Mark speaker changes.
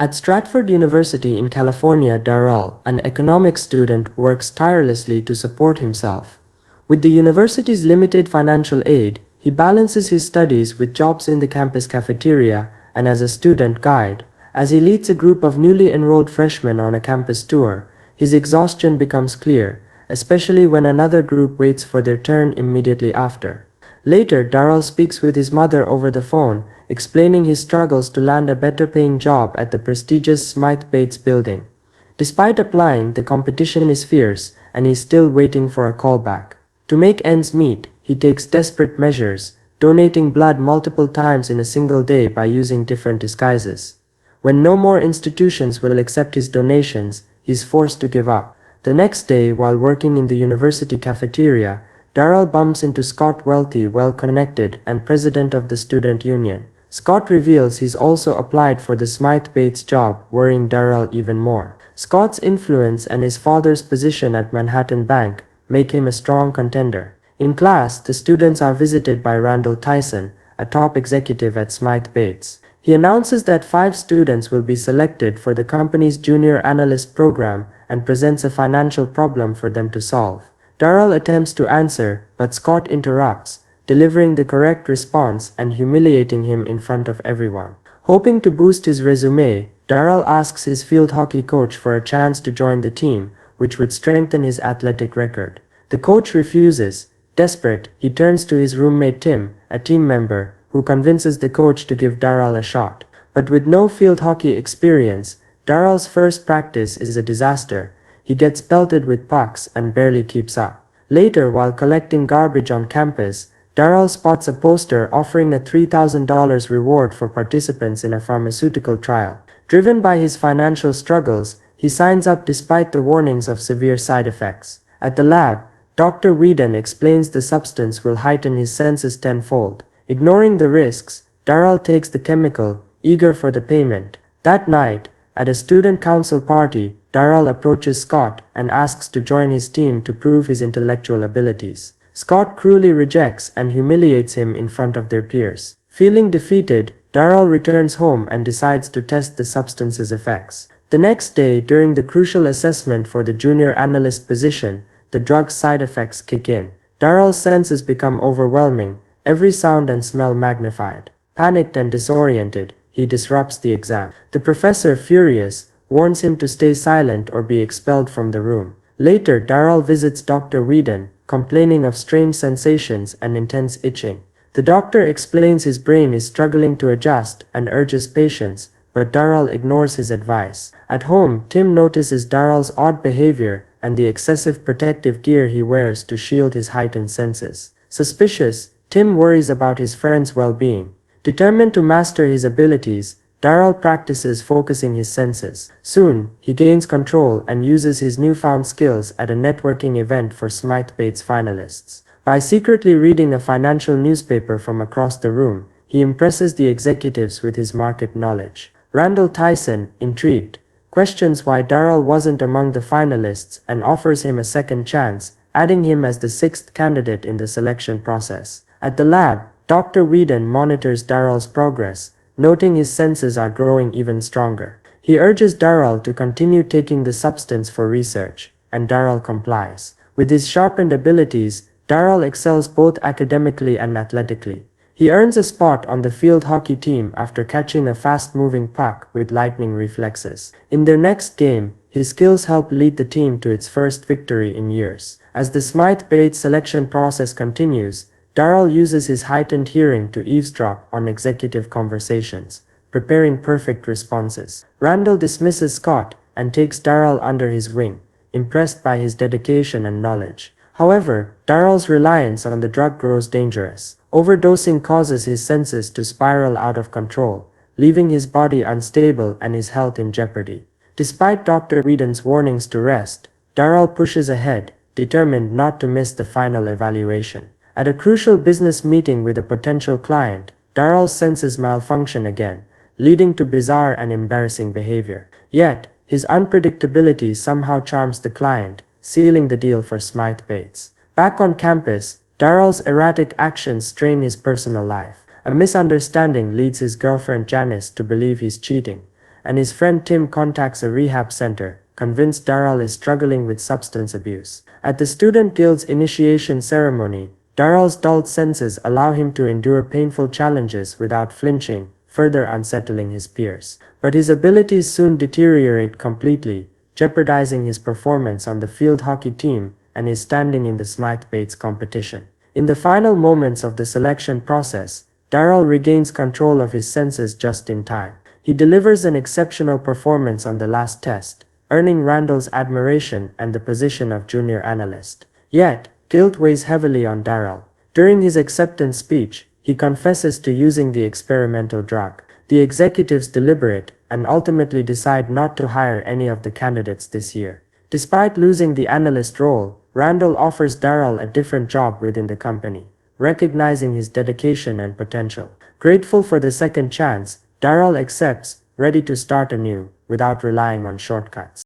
Speaker 1: At Stratford University in California, Darrell, an economics student, works tirelessly to support himself. With the university's limited financial aid, he balances his studies with jobs in the campus cafeteria and as a student guide. As he leads a group of newly enrolled freshmen on a campus tour, his exhaustion becomes clear, especially when another group waits for their turn immediately after. Later, Darrell speaks with his mother over the phone, explaining his struggles to land a better-paying job at the prestigious Smythe Bates building. Despite applying, the competition is fierce, and he's still waiting for a callback. To make ends meet, he takes desperate measures, donating blood multiple times in a single day by using different disguises. When no more institutions will accept his donations, he's forced to give up. The next day, while working in the university cafeteria, Darrell bumps into Scott Welty, well-connected and president of the student union. Scott reveals he's also applied for the Smythe Bates job, worrying Darrell even more. Scott's influence and his father's position at Manhattan Bank make him a strong contender. In class, the students are visited by Randall Tyson, a top executive at Smythe Bates. He announces that 5 students will be selected for the company's junior analyst program and presents a financial problem for them to solve. Darrell attempts to answer, but Scott interrupts, delivering the correct response and humiliating him in front of everyone. Hoping to boost his resume, Darrell asks his field hockey coach for a chance to join the team, which would strengthen his athletic record. The coach refuses. Desperate, he turns to his roommate Tim, a team member, who convinces the coach to give Darrell a shot. But with no field hockey experience, Darrell's first practice is a disaster. He gets pelted with pucks and barely keeps up. Later, while collecting garbage on campus, Darrell spots a poster offering a $3,000 reward for participants in a pharmaceutical trial. Driven by his financial struggles, he signs up despite the warnings of severe side effects. At the lab, Dr. Whedon explains the substance will heighten his senses tenfold. Ignoring the risks, Darrell takes the chemical, eager for the payment. That night, at a student council party, Darrell approaches Scott and asks to join his team to prove his intellectual abilities. Scott cruelly rejects and humiliates him in front of their peers. Feeling defeated, Darrell returns home and decides to test the substance's effects. The next day, during the crucial assessment for the junior analyst position, the drug's side effects kick in. Darrell's senses become overwhelming, every sound and smell magnified. Panicked and disoriented, he disrupts the exam. The professor, furious, warns him to stay silent or be expelled from the room. Later, Darrell visits Dr. Whedon, complaining of strange sensations and intense itching. The doctor explains his brain is struggling to adjust and urges patience, but Darrell ignores his advice. At home, Tim notices Darrell's odd behavior and the excessive protective gear he wears to shield his heightened senses. Suspicious, Tim worries about his friend's well-being. Determined to master his abilities, Darrell practices focusing his senses. Soon, he gains control and uses his newfound skills at a networking event for Smythe Bates finalists. By secretly reading a financial newspaper from across the room, he impresses the executives with his market knowledge. Randall Tyson, intrigued, questions why Darrell wasn't among the finalists and offers him a second chance, adding him as the 6th candidate in the selection process. At the lab, Dr. Whedon monitors Darrell's progress, noting his senses are growing even stronger. He urges Darrell to continue taking the substance for research, and Darrell complies. With his sharpened abilities, Darrell excels both academically and athletically. He earns a spot on the field hockey team after catching a fast-moving puck with lightning reflexes. In their next game, his skills help lead the team to its first victory in years. As the Smythe Bates selection process continues, Darrell uses his heightened hearing to eavesdrop on executive conversations, preparing perfect responses. Randall dismisses Scott and takes Darrell under his wing, impressed by his dedication and knowledge. However, Darrell's reliance on the drug grows dangerous. Overdosing causes his senses to spiral out of control, leaving his body unstable and his health in jeopardy. Despite Dr. Whedon's warnings to rest, Darrell pushes ahead, determined not to miss the final evaluation. At a crucial business meeting with a potential client, Darrell's senses malfunction again, leading to bizarre and embarrassing behavior. Yet, his unpredictability somehow charms the client, sealing the deal for Smythe Bates. Back on campus, Darrell's erratic actions strain his personal life. A misunderstanding leads his girlfriend Janice to believe he's cheating. and his friend Tim contacts a rehab center, convinced Darrell is struggling with substance abuse. At the Student Guild's initiation ceremony, Darrell's dulled senses allow him to endure painful challenges without flinching, further unsettling his peers. But his abilities soon deteriorate completely, jeopardizing his performance on the field hockey team and his standing in the Smythe Bates competition. In the final moments of the selection process, Darrell regains control of his senses just in time. He delivers an exceptional performance on the last test, earning Randall's admiration and the position of junior analyst. Yet, guilt weighs heavily on Darrell. During his acceptance speech, he confesses to using the experimental drug. The executives deliberate and ultimately decide not to hire any of the candidates this year. Despite losing the analyst role, Randall offers Darrell a different job within the company, recognizing his dedication and potential. Grateful for the second chance, Darrell accepts, ready to start anew, without relying on shortcuts.